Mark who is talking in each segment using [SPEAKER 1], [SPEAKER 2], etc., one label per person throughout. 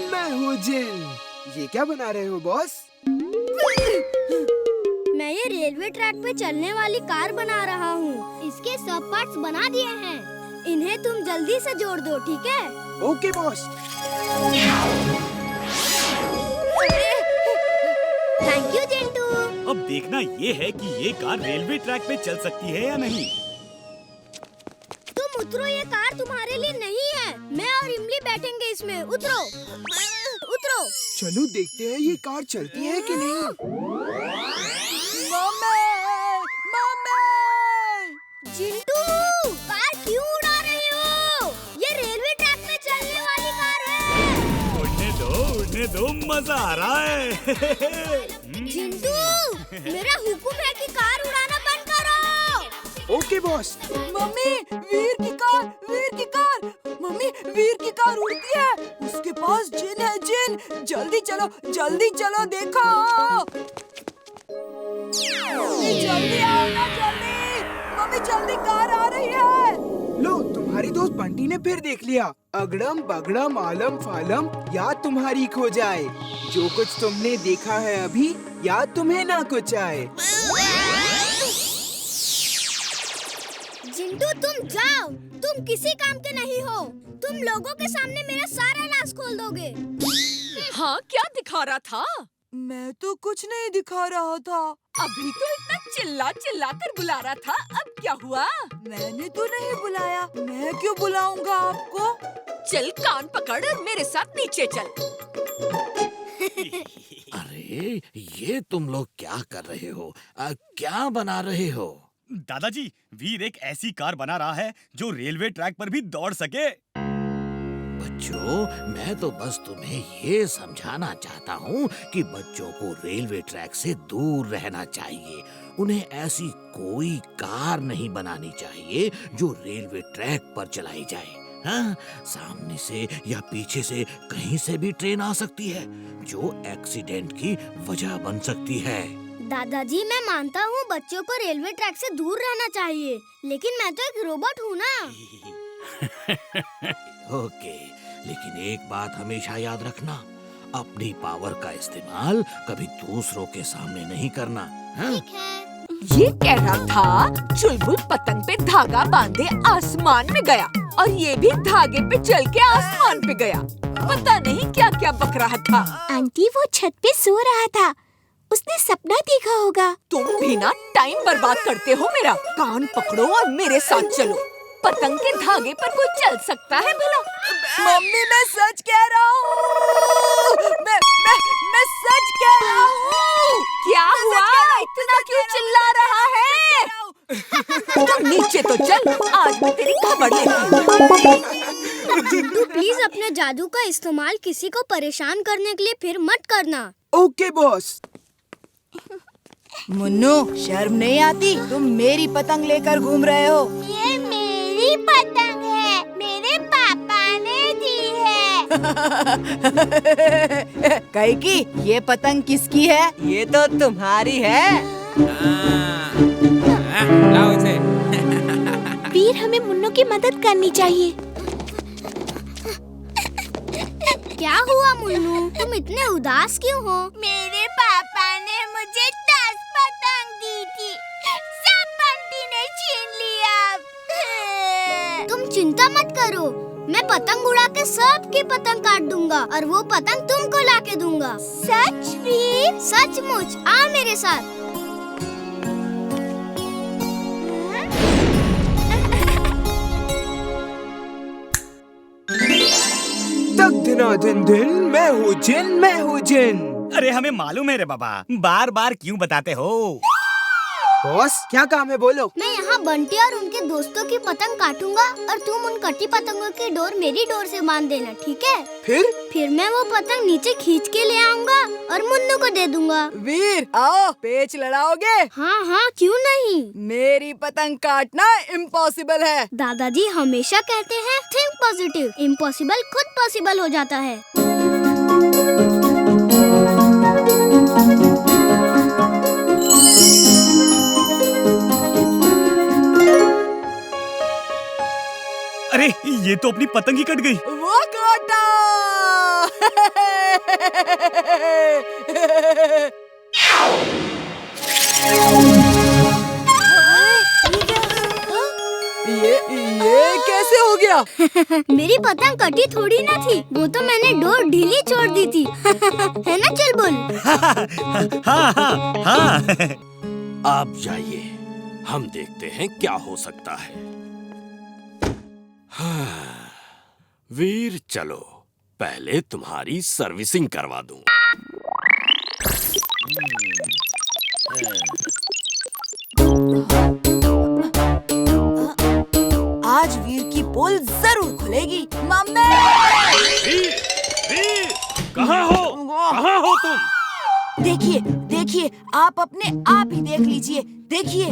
[SPEAKER 1] मैं हूँ जिन। ये क्या बना रहे हो बॉस?
[SPEAKER 2] मैं ये रेलवे ट्रैक पे चलने वाली कार बना रहा हूँ। इसके सब पार्ट्स बना दिए हैं। इन्हें तुम जल्दी से जोड़ दो, ठीक है?
[SPEAKER 1] Okay boss.
[SPEAKER 2] Thank you Chintu.
[SPEAKER 3] अब देखना ये है कि ये कार रेलवे ट्रैक पे चल सकती है या नहीं।
[SPEAKER 2] तुम उतरो, ये कार तुम्हारे लिए नहीं है। मैं और इमली बैठेंगे इसमें। उतरो, उतरो।
[SPEAKER 1] चलो देखते हैं ये कार चलती है कि नहीं।
[SPEAKER 2] चिंटू, कार क्यों उड़ा रहे हो? ये रेलवे ट्रैक पे चलने वाली कार है।
[SPEAKER 3] उड़ने दो, मजा आ रहा है।
[SPEAKER 2] चिंटू, मेरा हुक्म है कि कार उड़ाना बंद करो।
[SPEAKER 1] Okay boss.
[SPEAKER 4] मम्मी, वीर की कार। मम्मी, वीर की कार उड़ती है। उसके पास जिन है, जिन। जल्दी चलो देखो। जल्दी आओ ना, जल्दी। मम्मी जल्दी, कार आ रही है।
[SPEAKER 1] लो, तुम्हारी दोस्त बंटी ने फिर देख लिया। अगड़म बगड़म आलम फालम, याद तुम्हारी खो जाए। जो कुछ तुमने देखा है अभी, याद तुम्हें ना कुछ आए।
[SPEAKER 2] चिंटू, तुम जाओ। तुम किसी काम के नहीं हो। तुम लोगों के सामने मेरा सारा राज खोल दोगे।
[SPEAKER 5] हाँ, क्या दिखा रहा था?
[SPEAKER 4] मैं तो कुछ नहीं दिखा रहा था।
[SPEAKER 5] अभी तो इतना चिल्ला कर बुला रहा था। अब क्या हुआ?
[SPEAKER 4] मैंने तो नहीं बुलाया। मैं क्यों बुलाऊंगा आपको?
[SPEAKER 5] चल, कान पकड़ और मेरे साथ नीचे चल।
[SPEAKER 6] अरे, ये तुम लोग क्या कर रहे हो? क्या बना रहे हो?
[SPEAKER 3] दादाजी, वीर एक ऐसी कार बना रहा है जो रेलवे ट्रैक पर भी दौड़ सके।
[SPEAKER 6] बच्चों, मैं तो बस तुम्हें ये समझाना चाहता हूँ कि बच्चों को रेलवे ट्रैक से दूर रहना चाहिए। उन्हें ऐसी कोई कार नहीं बनानी चाहिए जो रेलवे ट्रैक पर चलाई जाए। हाँ, सामने से या पीछे से कहीं से भी ट्रेन आ सकती है जो एक्सीडेंट की वजह बन सकती है।
[SPEAKER 2] दादाजी, मैं मानता हूँ बच्चों को रेलवे ट्रैक से दूर रहना चाहिए, लेकिन मैं तो एक रोबोट हूँ ना।
[SPEAKER 6] ओके, लेकिन एक बात हमेशा याद रखना, अपनी पावर का इस्तेमाल कभी दूसरों के सामने नहीं करना। हाँ?
[SPEAKER 2] ठीक है।
[SPEAKER 5] ये कह रहा था चुलबुल पतंग पे धागा बांधे आसमान में गया और ये भी धागे पे चल के आसमान पे गया। पता नहीं क्या क्या बक रहा था।
[SPEAKER 2] आंटी, वो छत पे सो रहा था। उसने सपना देखा होगा।
[SPEAKER 5] तुम भी ना टाइम बर्बाद करते हो मेरा। कान पकड़ो और मेरे साथ चलो। पतंग के धागे पर कोई चल सकता है भला?
[SPEAKER 4] मम्मी, मैं सच कह रहा हूँ। मैं सच कह रहा हूँ।
[SPEAKER 5] क्या हुआ? इतना क्यों चिल्ला रहा है? तुम नीचे तो चल, आज मैं तेरी खबर लेती हूँ।
[SPEAKER 2] चिंटू, प्लीज अपने जादू का इस्तेमाल किसी को परेशान करने के लिए फिर मत करना।
[SPEAKER 1] Okay boss.
[SPEAKER 4] मुन्नू, शर्म नहीं आती? तुम मेरी पतंग लेकर घूम रहे हो।
[SPEAKER 2] ये मेरी पतंग है, मेरे पापा ने दी है।
[SPEAKER 4] कैकी, ये पतंग किसकी है? ये तो तुम्हारी है।
[SPEAKER 7] लाओ इसे।
[SPEAKER 2] वीर, हमें मुन्नू की मदद करनी चाहिए। क्या हुआ मुन्नू? तुम इतने उदास क्यों हो? मेरे पापा ने मुझे 10 पतंग दी थी। सब बंटी ने छीन लिया। तुम चिंता मत करो, मैं पतंग उड़ा के सबकी पतंग काट दूंगा और वो पतंग तुमको लाके दूंगा। सच वीर? सचमुच, आओ मेरे साथ।
[SPEAKER 1] तक दिना दिन दिन, मैं हूँ जिन।
[SPEAKER 3] अरे हमें मालूम है रे बाबा, बार बार क्यों बताते हो?
[SPEAKER 1] बॉस, क्या काम है बोलो।
[SPEAKER 2] मैं यहाँ बंटी और उनके दोस्तों की पतंग काटूंगा और तुम उन कटी पतंगों की डोर मेरी डोर से बांध देना, ठीक है? फिर मैं वो पतंग नीचे खींच के ले आऊंगा और मुन्नू को दे दूंगा।
[SPEAKER 4] वीर, आओ, पेच लड़ाओगे?
[SPEAKER 2] हाँ, क्यों नहीं?
[SPEAKER 4] मेरी पतंग काटना इम्पॉसिबल है।
[SPEAKER 2] दादाजी हमेशा कहते हैं थिंक पॉजिटिव, इम्पॉसिबल खुद पॉसिबल हो जाता है।
[SPEAKER 3] अरे ये तो अपनी पतंग ही कट गई।
[SPEAKER 4] वो काटा। ये कैसे हो गया?
[SPEAKER 2] मेरी पतंग कटी थोड़ी ना थी, वो तो मैंने डोर ढीली छोड़ दी थी। है ना चुलबुल?
[SPEAKER 3] हाँ हाँ हाँ।
[SPEAKER 7] आप जाइए, हम देखते हैं क्या हो सकता है। हाँ, वीर चलो, पहले तुम्हारी सर्विसिंग करवा दूं।
[SPEAKER 4] आज वीर की पोल जरूर खुलेगी। मम्मी!
[SPEAKER 7] वीर, वीर, कहाँ हो तुम?
[SPEAKER 4] देखिए, देखिए, आप अपने आप ही देख लीजिए, देखिए।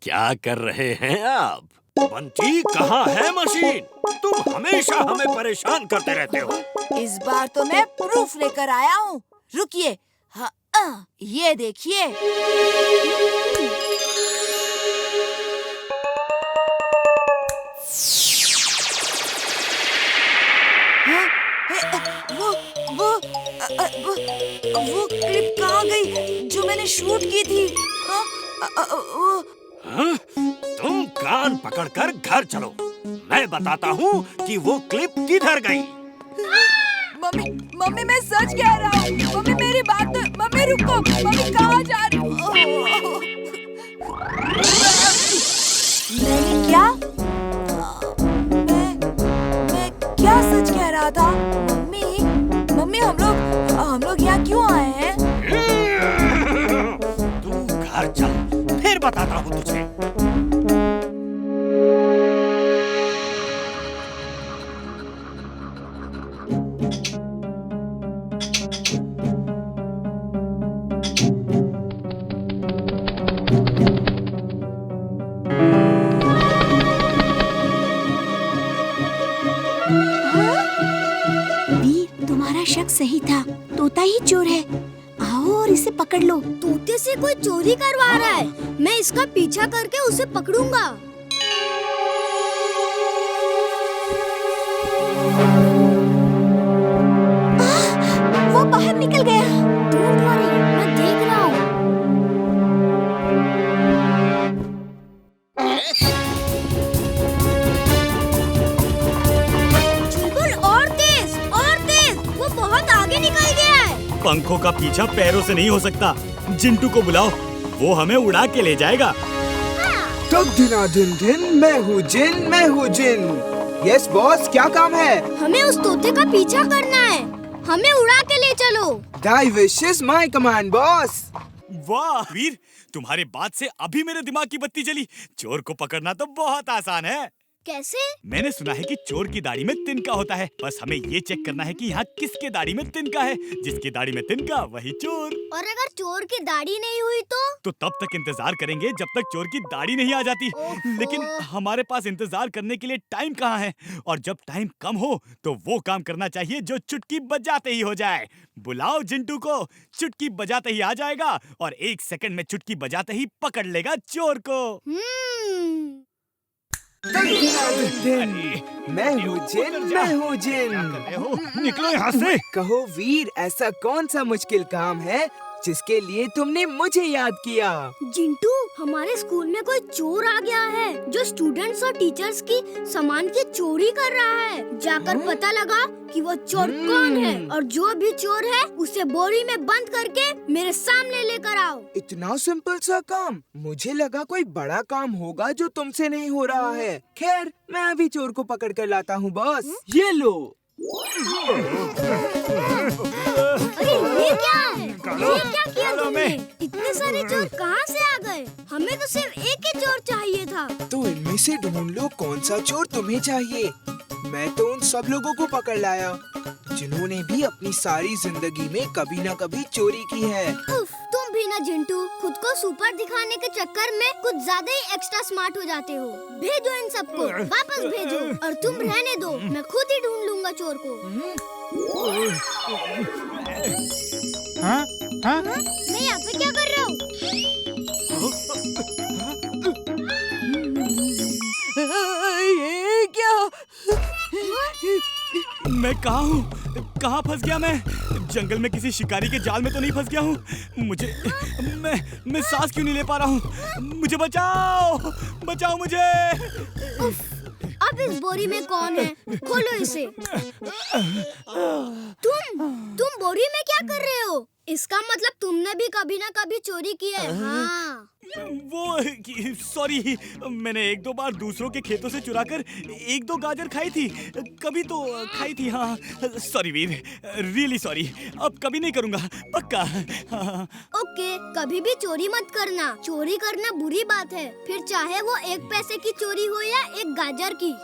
[SPEAKER 7] क्या कर रहे हैं आप? बंटी, कहाँ है मशीन? तुम हमेशा हमें परेशान करते रहते हो।
[SPEAKER 4] इस बार तो मैं प्रूफ लेकर आया हूँ। रुकिए, हाँ, ये देखिए। वो क्लिप कहाँ गई जो मैंने शूट की थी?
[SPEAKER 7] हाँ? तुम कान पकड़कर घर चलो, मैं बताता हूँ कि वो क्लिप किधर गई।
[SPEAKER 4] मम्मी, मम्मी मैं सच कह रहा हूँ। मम्मी मेरी बात, मम्मी रुको, मम्मी कहाँ जा रही हो? नहीं क्या? मैं क्या सच कह रहा था? मम्मी हम लोग यहाँ क्यों आए हैं?
[SPEAKER 7] तू घर चल, फिर बताता हूँ तुझे।
[SPEAKER 2] तुम्हारा शक सही था, तोता ही चोर है। आओ और इसे पकड़ लो। तोते से कोई चोरी करवा रहा है, मैं इसका पीछा करके उसे पकड़ूंगा। वो बाहर निकल गया। डोंट वरी, मैं देख रहा हूँ। चुलबुल और तेज, वो बहुत आगे निकल गया है।
[SPEAKER 3] पंखों का पीछा पैरों से नहीं हो सकता। जिंटू को बुलाओ, वो हमें उड़ा के ले जाएगा।
[SPEAKER 1] तक दिना दिन दिन, मैं हूँ जिन। यस बॉस, क्या काम है?
[SPEAKER 2] हमें उस तोते का पीछा करना है, हमें उड़ा के ले चलो।
[SPEAKER 1] Thy wish is my command, boss.
[SPEAKER 3] वाह वीर, तुम्हारे बात से अभी मेरे दिमाग की बत्ती जली। चोर को पकड़ना तो बहुत आसान है।
[SPEAKER 2] कैसे?
[SPEAKER 3] मैंने सुना है कि चोर की दाढ़ी में तिनका होता है। बस हमें ये चेक करना है कि यहाँ किसके दाढ़ी में तिनका है। जिसकी दाढ़ी में तिनका वही चोर।
[SPEAKER 2] और अगर चोर की दाढ़ी नहीं हुई तो
[SPEAKER 3] तब तक इंतजार करेंगे जब तक चोर की दाढ़ी नहीं आ जाती। लेकिन हमारे पास इंतजार करने के लिए टाइम कहाँ है? और जब टाइम कम हो तो वो काम करना चाहिए जो चुटकी बजाते ही हो जाए। बुलाओ जिंटू को, चुटकी बजाते ही आ जाएगा और 1 सेकंड में चुटकी बजाते ही पकड़ लेगा चोर को।
[SPEAKER 1] तक दिना दिन, मैं हूँ जिन।
[SPEAKER 3] निकलो यहाँ से।
[SPEAKER 1] कहो वीर, ऐसा कौन सा मुश्किल काम है जिसके लिए तुमने मुझे याद किया?
[SPEAKER 2] जिंटू, हमारे स्कूल में कोई चोर आ गया है जो स्टूडेंट्स और टीचर्स की सामान की चोरी कर रहा है। जाकर पता लगा कि वो चोर कौन है और जो भी चोर है उसे बोरी में बंद करके मेरे सामने लेकर आओ।
[SPEAKER 1] इतना सिंपल सा काम? मुझे लगा कोई बड़ा काम होगा जो तुमसे नहीं हो रहा है। खैर, मैं अभी चोर को पकड़ कर लाता हूँ बॉस। ये लो।
[SPEAKER 2] अरे ये क्या है? ये क्या किया तुमने? इतने सारे चोर कहाँ से आ गए? हमें तो सिर्फ एक ही चोर चाहिए था।
[SPEAKER 1] तो इनमें से ढूंढ लो कौन सा चोर तुम्हें चाहिए। मैं तो उन सब लोगों को पकड़ लाया जिन्होंने भी अपनी सारी जिंदगी में कभी न कभी चोरी की है।
[SPEAKER 2] उफ, तुम भी ना जिंटू, खुद को सुपर दिखाने के चक्कर में कुछ ज्यादा ही एक्स्ट्रा स्मार्ट हो जाते हो। भेजो इन सबको, वापस भेजो। और तुम रहने दो, मैं खुद ही ढूंढ लूंगा चोर को।
[SPEAKER 3] हाँ? हाँ?
[SPEAKER 2] मैं यहाँ पे क्या कर रहा हूँ?
[SPEAKER 3] मैं कहाँ हूँ? कहाँ फंस गया मैं? जंगल में किसी शिकारी के जाल में तो नहीं फंस गया हूँ? मैं सांस क्यों नहीं ले पा रहा हूँ? मुझे बचाओ, बचाओ मुझे।
[SPEAKER 2] अब इस बोरी में कौन है? खोलो इसे। तुम बोरी में क्या कर रहे हो? इसका मतलब तुमने भी कभी ना कभी चोरी की है। हाँ।
[SPEAKER 3] वो सॉरी, मैंने 1-2 बार दूसरों के खेतों से चुराकर 1-2 गाजर खाई थी, कभी तो खाई थी। हाँ सॉरी वीर, रियली सॉरी। अब कभी नहीं करूँगा, पक्का। हाँ।
[SPEAKER 2] ओके, कभी भी चोरी मत करना। चोरी करना बुरी बात है, फिर चाहे वो 1 पैसे की चोरी हो या 1 गाजर की।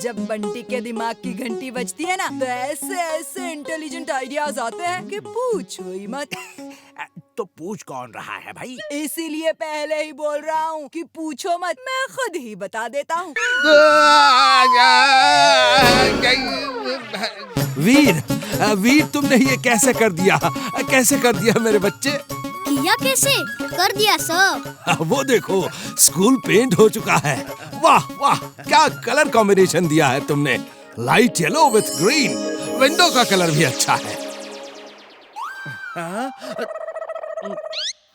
[SPEAKER 4] जब बंटी के दिमाग की घंटी बजती है ना, तो ऐसे ऐसे इंटेलिजेंट आइडियाज आते हैं कि पूछो ही मत।
[SPEAKER 6] तो पूछ कौन रहा है भाई?
[SPEAKER 4] इसीलिए पहले ही बोल रहा हूँ कि पूछो मत, मैं खुद ही बता देता हूँ।
[SPEAKER 6] वीर तुमने ये कैसे कर दिया? कैसे कर दिया मेरे बच्चे?
[SPEAKER 2] किया कैसे? कर दिया सब।
[SPEAKER 6] वो देखो, स्कूल पेंट हो चुका है। वाह वाह, क्या कलर कॉम्बिनेशन दिया है तुमने। Light yellow with green. Window का कलर भी अच्छा है।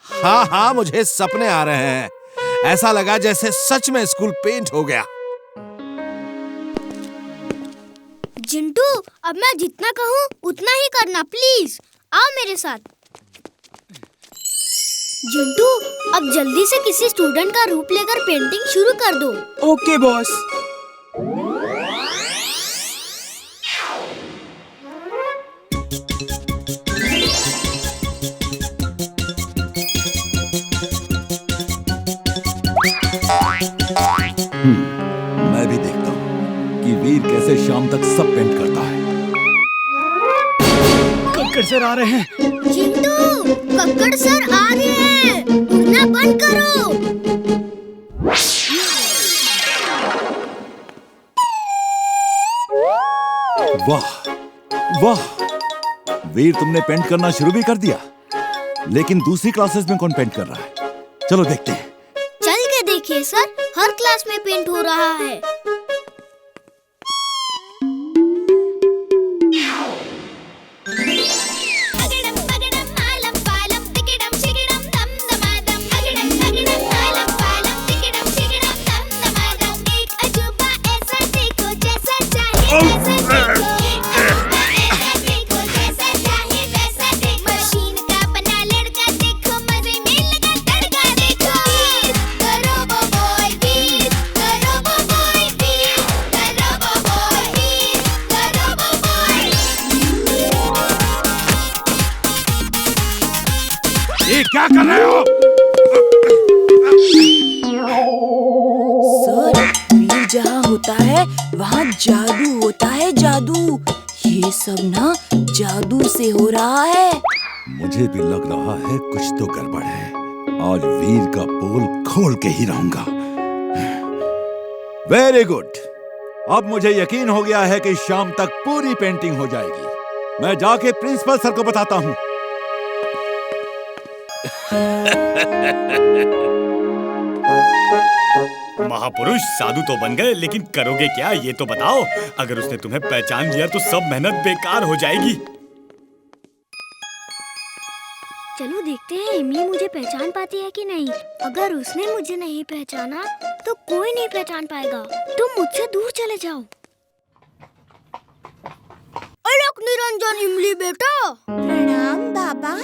[SPEAKER 6] हाँ हाँ, मुझे सपने आ रहे हैं। ऐसा लगा जैसे सच में स्कूल पेंट हो गया।
[SPEAKER 2] जिंटू, अब मैं जितना कहूँ उतना ही करना, प्लीज। आओ मेरे साथ। जिंटू, अब जल्दी से किसी स्टूडेंट का रूप लेकर पेंटिंग शुरू कर दो।
[SPEAKER 1] Okay boss.
[SPEAKER 8] मैं भी देखता हूँ कि वीर कैसे शाम तक सब पेंट करता है।
[SPEAKER 3] कक्कड़ सर आ रहे हैं।
[SPEAKER 2] जिंटू, कक्कड़ सर आ रहे हैं। उड़ना बंद करो।
[SPEAKER 8] वाह वाह, वीर तुमने पेंट करना शुरू भी कर दिया। लेकिन दूसरी क्लासेस में कौन पेंट कर रहा है? चलो देखते हैं।
[SPEAKER 2] चल के देखिए सर, हर क्लास में पेंट हो रहा है।
[SPEAKER 6] ये क्या कर रहे हो?
[SPEAKER 4] सर, वीर जहाँ होता है वहाँ जादू होता है, जादू। ये सब ना जादू से हो रहा है।
[SPEAKER 8] मुझे भी लग रहा है कुछ तो गड़बड़ है। आज वीर का पोल खोल के ही रहूंगा। वेरी गुड, अब मुझे यकीन हो गया है कि शाम तक पूरी पेंटिंग हो जाएगी। मैं जाके प्रिंसिपल सर को बताता हूँ।
[SPEAKER 3] महापुरुष, साधु तो बन गए, लेकिन करोगे क्या ये तो बताओ। अगर उसने तुम्हें पहचान लिया तो सब मेहनत बेकार हो जाएगी।
[SPEAKER 2] चलो देखते हैं इमली मुझे पहचान पाती है कि नहीं। अगर उसने मुझे नहीं पहचाना तो कोई नहीं पहचान पाएगा। तुम मुझसे दूर चले जाओ। अलक निरंजन इमली बेटा।
[SPEAKER 9] प्रणाम बाबा।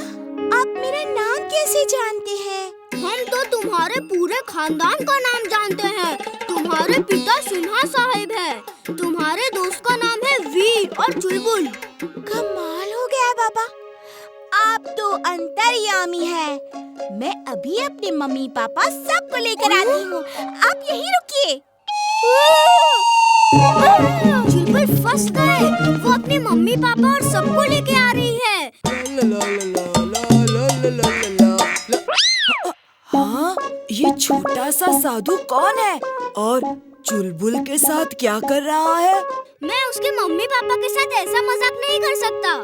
[SPEAKER 9] आप मेरा नाम कैसे जानते हैं?
[SPEAKER 2] हम तो तुम्हारे पूरे खानदान का नाम जानते हैं। तुम्हारे पिता सिन्हा साहिब है। तुम्हारे दोस्त का नाम है वीर और चुलबुल।
[SPEAKER 9] कमाल हो गया बाबा, आप तो अंतर्यामी हैं। मैं अभी अपने मम्मी पापा सबको लेकर आती हूँ। आप यहीं रुकिए।
[SPEAKER 2] चुलबुल फंस गए। वो अपने मम्मी पापा और सबको लेके आ रही है।
[SPEAKER 4] हाँ, ये छोटा सा साधु कौन है और चुलबुल के साथ क्या कर रहा है?
[SPEAKER 2] मैं उसके मम्मी पापा के साथ ऐसा मजाक नहीं कर सकता।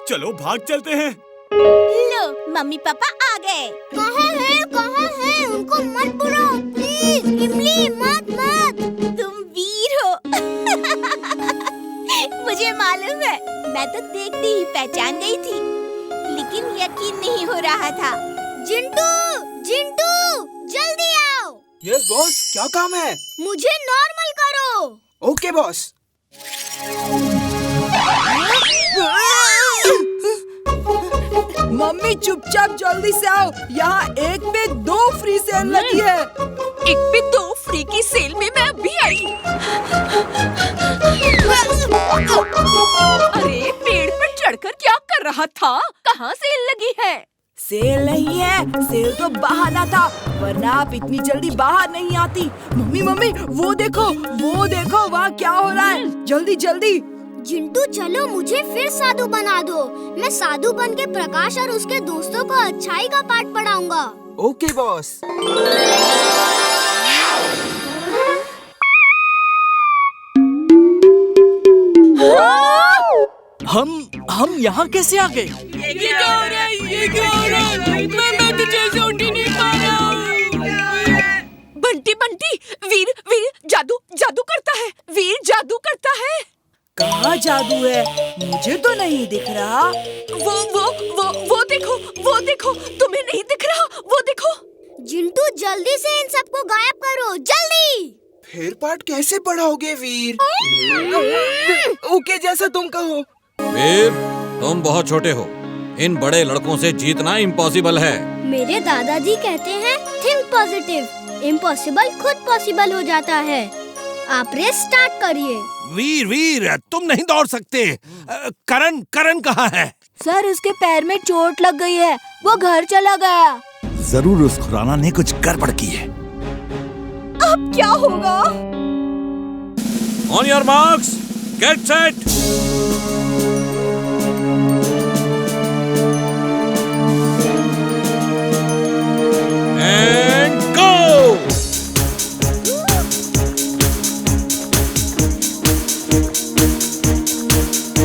[SPEAKER 3] चलो भाग चलते हैं।
[SPEAKER 9] लो, मम्मी पापा आ गए।
[SPEAKER 2] कहाँ है? उनको मत बुलाओ प्लीज। इमली मत।
[SPEAKER 9] तुम जल्दी ही पहचान गई थी, लेकिन यकीन नहीं हो रहा था।
[SPEAKER 2] जिंटू, जिंटू, जल्दी आओ।
[SPEAKER 1] यस बॉस, क्या काम है?
[SPEAKER 2] मुझे नॉर्मल करो।
[SPEAKER 1] Okay boss.
[SPEAKER 4] मम्मी चुपचाप जल्दी से आओ, यहाँ 1 पे 2 फ्री सेल लगी है।
[SPEAKER 5] 1 पे 2 फ्री की सेल में मैं अभी आई। अरे पेड़ पर चढ़कर क्या कर रहा था? कहाँ सेल लगी है?
[SPEAKER 4] सेल नहीं है, सेल तो बहाना था, वरना आप इतनी जल्दी बाहर नहीं आती। मम्मी मम्मी वो देखो वहाँ क्या हो रहा है, जल्दी जल्दी।
[SPEAKER 2] जिंटू चलो मुझे फिर साधु बना दो। मैं साधु बन के प्रकाश और उसके दोस्तों को अच्छाई का पाठ पढ़ाऊंगा।
[SPEAKER 1] Okay boss.
[SPEAKER 3] हम यहाँ कैसे आ गए?
[SPEAKER 4] ये क्या हो रहा है? मैं तो जैसे उठ ही नहीं पा रहा हूँ।
[SPEAKER 5] बंटी बंटी, वीर जादू करता है। वीर जादू करता है।
[SPEAKER 4] कहाँ जादू है? मुझे तो नहीं दिख रहा।
[SPEAKER 5] वो देखो, तुम्हें नहीं दिख रहा? वो देखो।
[SPEAKER 2] जिंटू जल्दी से इन सबको गायब करो, जल्दी।
[SPEAKER 1] फिर पाठ कैसे पढ़ाओगे वीर? ओके जैसा तुम कहो।
[SPEAKER 7] वीर, तुम बहुत छोटे हो, इन बड़े लड़कों से जीतना इम्पॉसिबल है।
[SPEAKER 2] मेरे दादाजी कहते हैं थिंक पॉजिटिव, इम्पॉसिबल खुद पॉसिबल हो जाता है। आप रेस स्टार्ट करिए।
[SPEAKER 6] वीर, तुम नहीं दौड़ सकते। करण कहाँ है?
[SPEAKER 9] सर उसके पैर में चोट लग गई है, वो घर चला गया।
[SPEAKER 8] जरूर उस खुराना ने कुछ गड़बड़ की है।
[SPEAKER 9] अब क्या होगा?
[SPEAKER 7] On your marks, get set. And go.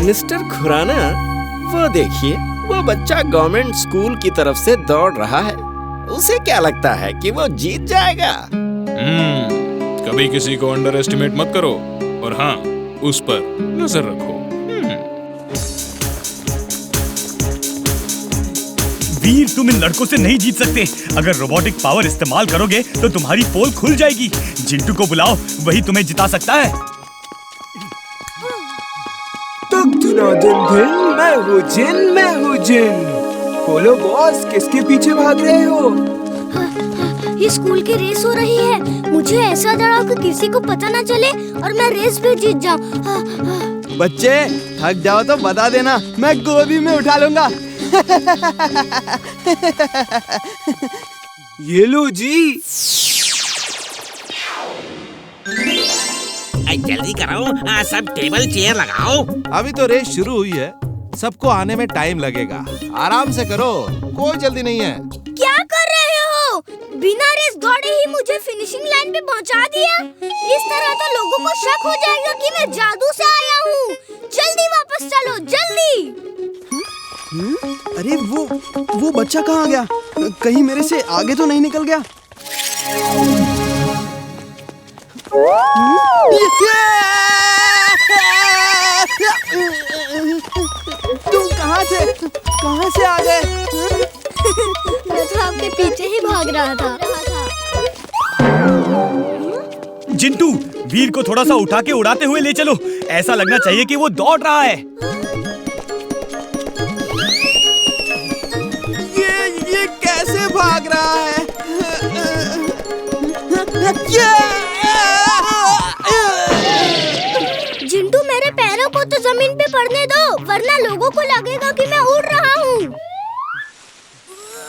[SPEAKER 10] Mister Khurana, वो देखिए, वो बच्चा गवर्नमेंट स्कूल की तरफ से दौड़ रहा है। उसे क्या लगता है कि वो जीत जाएगा?
[SPEAKER 11] कभी किसी को अंडर एस्टिमेट मत करो, और हाँ, उस पर नजर रखो।
[SPEAKER 3] वीर, तुम इन लड़कों से नहीं जीत सकते। अगर रोबोटिक पावर इस्तेमाल करोगे तो तुम्हारी पोल खुल जाएगी। जिंटू को बुलाओ, वही तुम्हें जिता सकता है।
[SPEAKER 1] मैं हूँ जिन। बोलो बॉस, किसके पीछे भाग रहे हो?
[SPEAKER 2] ये स्कूल की रेस हो रही है। मुझे ऐसा दौड़ाओ कि किसी को पता न चले और मैं रेस भी जीत जाऊँ।
[SPEAKER 10] बच्चे थक जाओ तो बता देना, मैं गोदी में उठा लूंगा।
[SPEAKER 1] ये लो जी।
[SPEAKER 6] जल्दी करो, सब टेबल चेयर लगाओ।
[SPEAKER 10] अभी तो रेस शुरू हुई है, सबको आने में टाइम लगेगा। आराम से करो, कोई जल्दी नहीं है।
[SPEAKER 2] क्या कर रहे हो? बिना रेस दौड़े ही मुझे फिनिशिंग लाइन पे पहुंचा दिया। इस तरह तो लोगों को शक हो जाएगा कि मैं जादू से आया हूँ। जल्दी वापस चलो, जल्दी।
[SPEAKER 10] अरे वो बच्चा कहाँ गया? कहीं मेरे से आगे तो नहीं निकल गया? तुम कहाँ से आ गए?
[SPEAKER 2] मैं तो आपके पीछे ही भाग रहा था।
[SPEAKER 3] जिंटू, वीर को थोड़ा सा उठा के उड़ाते हुए ले चलो। ऐसा लगना चाहिए कि वो दौड़ रहा है।
[SPEAKER 10] ये कैसे भाग रहा है?